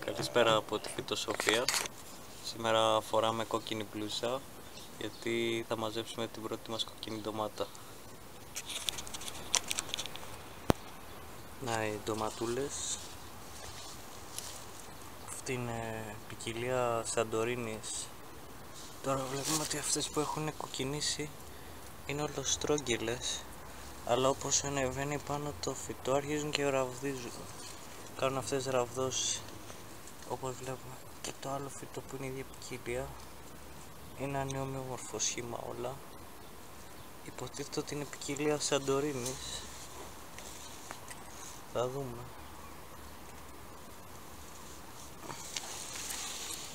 Καλησπέρα από τη Φυτοσοφία. Σήμερα φοράμε κόκκινη μπλούζα γιατί θα μαζέψουμε την πρώτη μας κόκκινη ντομάτα. Να, οι ντοματούλες. Αυτή είναι ποικιλία Σαντορίνης. Τώρα βλέπουμε ότι αυτές που έχουν κοκκινήσει είναι ολοστρόγγυλες, αλλά όπως ανεβαίνει πάνω το φυτό αρχίζουν και ραβδίζουν. Κάνουν αυτές ραβδώσεις, όπως βλέπουμε. Και το άλλο φυτό που είναι η ίδια ποικιλία είναι ανιομοιόμορφο σχήμα όλα. Υποτίθεται ότι είναι ποικιλία Σαντορίνης. Θα δούμε.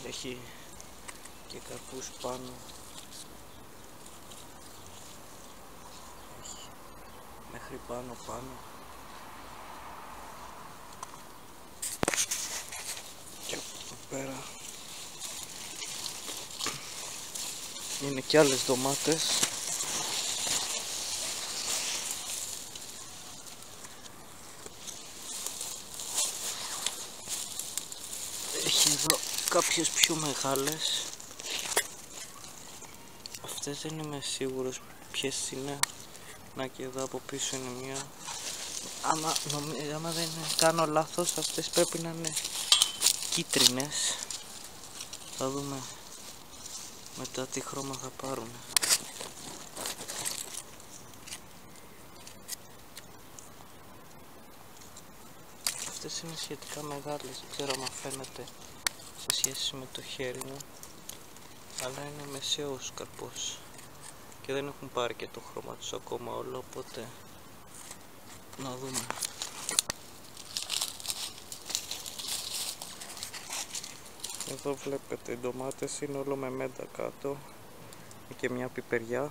Έχει και καρπούς πάνω. Έχει μέχρι πάνω. Και εδώ πέρα είναι και άλλες ντομάτες. Έχει εδώ κάποιες πιο μεγάλες. Αυτές δεν είμαι σίγουρος ποιες είναι. Να, και εδώ από πίσω είναι μία. Άμα δεν κάνω λάθος, αυτές πρέπει να είναι κίτρινες. Θα δούμε μετά τι χρώμα θα πάρουν. Αυτές είναι σχετικά μεγάλες, δεν ξέρω αν φαίνεται σε σχέση με το χέρι μου, αλλά είναι μεσαίος καρπός και δεν έχουν πάρει και το χρώμα τους ακόμα όλο, οπότε να δούμε. Εδώ βλέπετε οι ντομάτες είναι όλο με μέντα κάτω και μια πιπεριά,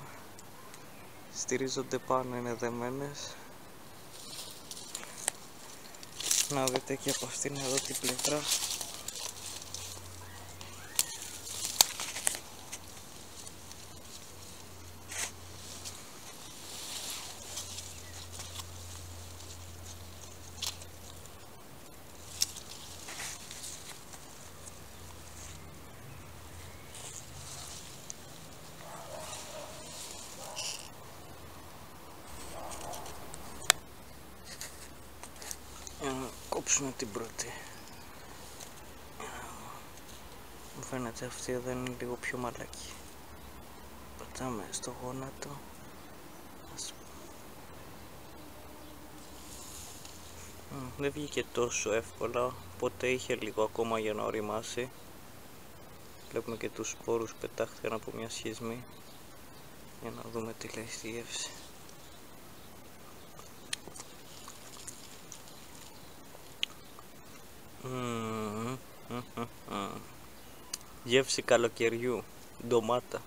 στηρίζονται πάνω, είναι δεμένες. Να δείτε και από αυτήν εδώ την πλευρά. Κόψουμε την πρώτη. Μου φαίνεται αυτή εδώ είναι λίγο πιο μαλακή. Πατάμε στο γόνατο. Δεν βγήκε τόσο εύκολα, οπότε είχε λίγο ακόμα για να οριμάσει. Βλέπουμε και τους σπόρους πετάχτηκαν από μια σχισμή. Για να δούμε τι λέει στη γεύση. Γεύση καλοκαιριού, ντομάτα,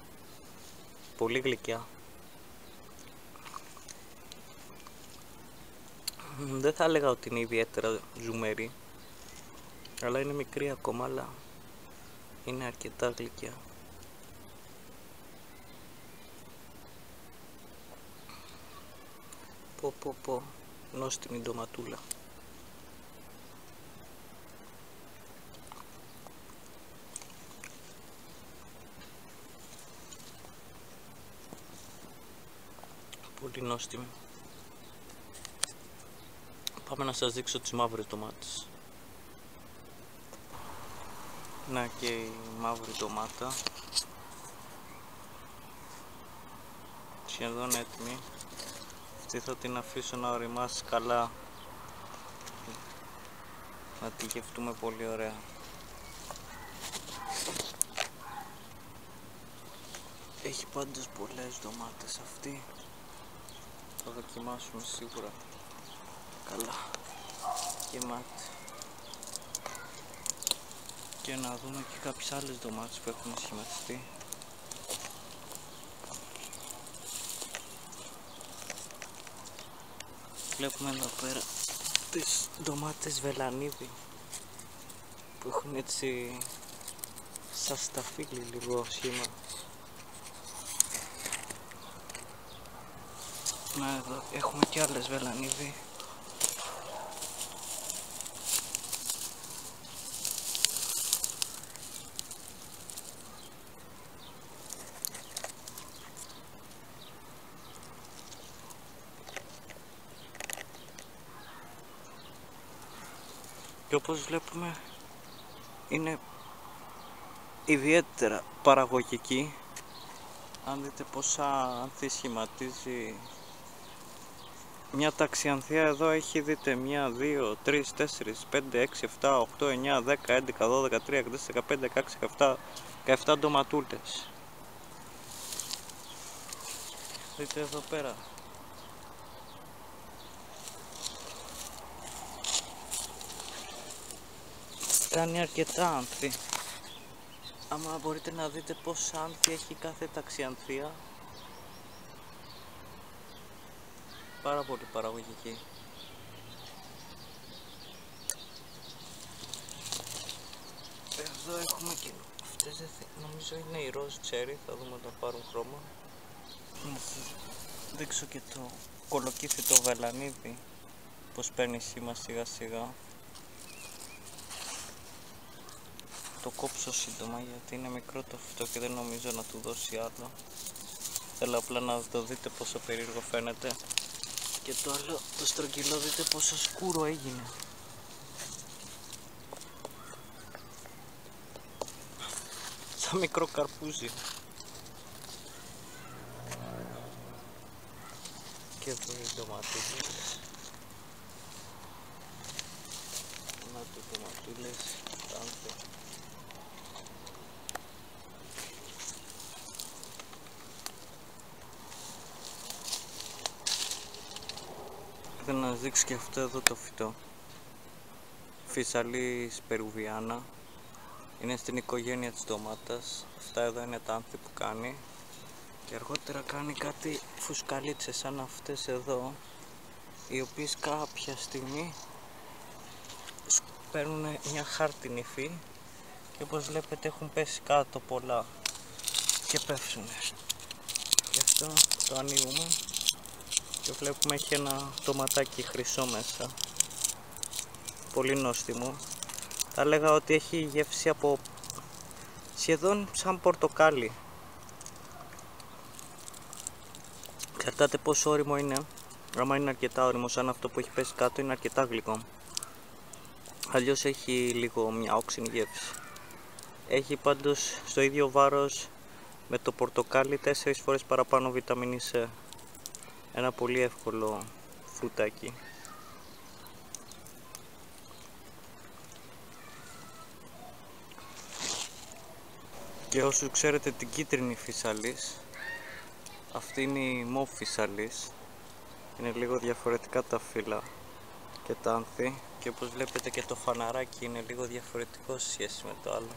πολύ γλυκιά. Δεν θα έλεγα ότι είναι ιδιαίτερα ζουμερή, αλλά είναι μικρή ακόμα, αλλά είναι αρκετά γλυκιά. Πω, νόστιμη ντοματούλα. Πολύ νόστιμη. Πάμε να σας δείξω τις μαύρες ντομάτες. Να, και η μαύρη ντομάτα σχεδόν έτοιμη. Αυτή θα την αφήσω να οριμάσει καλά, να τη γευτούμε πολύ ωραία. Έχει πάντως πολλές ντομάτες αυτή. Θα δοκιμάσουμε σίγουρα καλά γεμάτη. Και να δούμε και κάποιες άλλες ντομάτες που έχουν σχηματιστεί. Βλέπουμε εδώ πέρα τις ντομάτες βελανίδι που έχουν έτσι σαν σταφύλι λίγο σχήμα. Να εδώ έχουμε και άλλες βελανίδι. Και όπως βλέπουμε είναι ιδιαίτερα παραγωγική. Αν δείτε πόσα άνθη σχηματίζει μια ταξιανθία εδώ, έχει, δείτε, 1, 2, 3, 4, 5, 6, 7, 8, 9, 10, 11, 12, 13, 14, 15, 16, 17 ντοματούλες. Δείτε εδώ πέρα. Κάνει αρκετά άνθη. Άμα μπορείτε να δείτε πόσα άνθη έχει κάθε ταξιανθία. Πάρα πολύ παραγωγική. Εδώ έχουμε και αυτές, νομίζω είναι η ροζ τσέρι, θα δούμε όταν πάρουν χρώμα. Να σας δείξω και το κολοκύθι το βελανίδι, πως παίρνει σήμα σιγά σιγά. Το κόψω σύντομα γιατί είναι μικρό το φυτό και δεν νομίζω να του δώσει άλλο. Θέλω απλά να το δείτε πόσο περίεργο φαίνεται. Και το άλλο, το στρογγυλό, δείτε πόσο σκούρο έγινε. Σαν μικρό καρπούζι. Και εδώ οι ντοματούλες. Να το ντοματούλες, άνθε. Θέλω να σας δείξω και αυτό εδώ το φυτό. Φυσαλής περουβιάνα. Είναι στην οικογένεια της ντομάτας. Αυτά εδώ είναι τα άνθη που κάνει. Και αργότερα κάνει κάτι φουσκαλίτσες σαν αυτές εδώ, οι οποίες κάποια στιγμή παίρνουν μια χάρτινη υφή και όπως βλέπετε έχουν πέσει κάτω πολλά και πέφτουν. Γι' αυτό το ανοίγουμε και βλέπουμε έχει ένα ντοματάκι χρυσό μέσα, πολύ νόστιμο. Θα έλεγα ότι έχει γεύση από σχεδόν σαν πορτοκάλι. Κρατάτε πόσο ώριμο είναι. Άμα είναι αρκετά ώριμο σαν αυτό που έχει πέσει κάτω, είναι αρκετά γλυκό. Αλλιώς έχει λίγο μια όξινη γεύση. Έχει πάντως στο ίδιο βάρος με το πορτοκάλι 4 φορές παραπάνω βιταμίνη C. Ένα πολύ εύκολο φρουτάκι. Και όσους ξέρετε την κίτρινη φυσαλής, αυτή είναι η μοβ φυσαλής. Είναι λίγο διαφορετικά τα φύλλα και τα άνθη. Και όπως βλέπετε και το φαναράκι είναι λίγο διαφορετικό σε σχέση με το άλλο.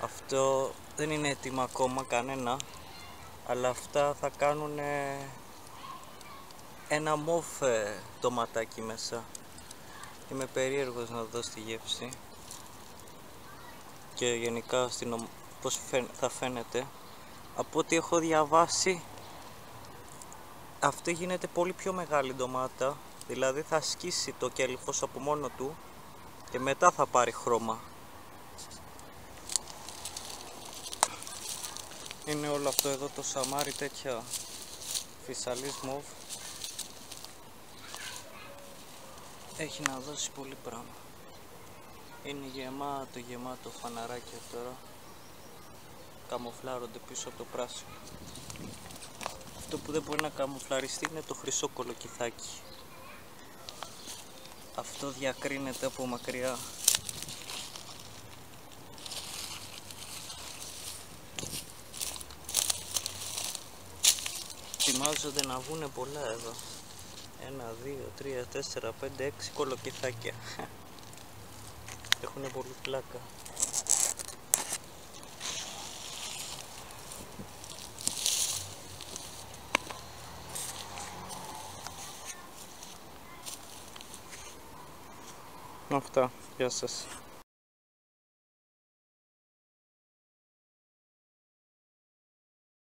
Αυτό δεν είναι έτοιμα ακόμα κανένα, αλλά αυτά θα κάνουν ένα μοβ ντοματάκι μέσα. Είμαι περίεργος να δω στη γεύση και γενικά πώς θα φαίνεται. Από ό,τι έχω διαβάσει, αυτή γίνεται πολύ πιο μεγάλη ντομάτα, δηλαδή θα σκίσει το κέλυφος από μόνο του και μετά θα πάρει χρώμα. Είναι όλο αυτό εδώ το σαμάρι τέτοια φυσαλής μοβ. Έχει να δώσει πολύ πράγμα. Είναι γεμάτο φαναράκια τώρα. Καμουφλάρονται πίσω από το πράσινο. Αυτό που δεν μπορεί να καμουφλαριστεί είναι το χρυσό κολοκυθάκι. Αυτό διακρίνεται από μακριά. Ετοιμάζονται να βγουν πολλά εδώ. 1, 2, 3, 4, 5, 6 κολοκυθάκια. Έχουν πολύ πλάκα. Αυτά. Γεια σας.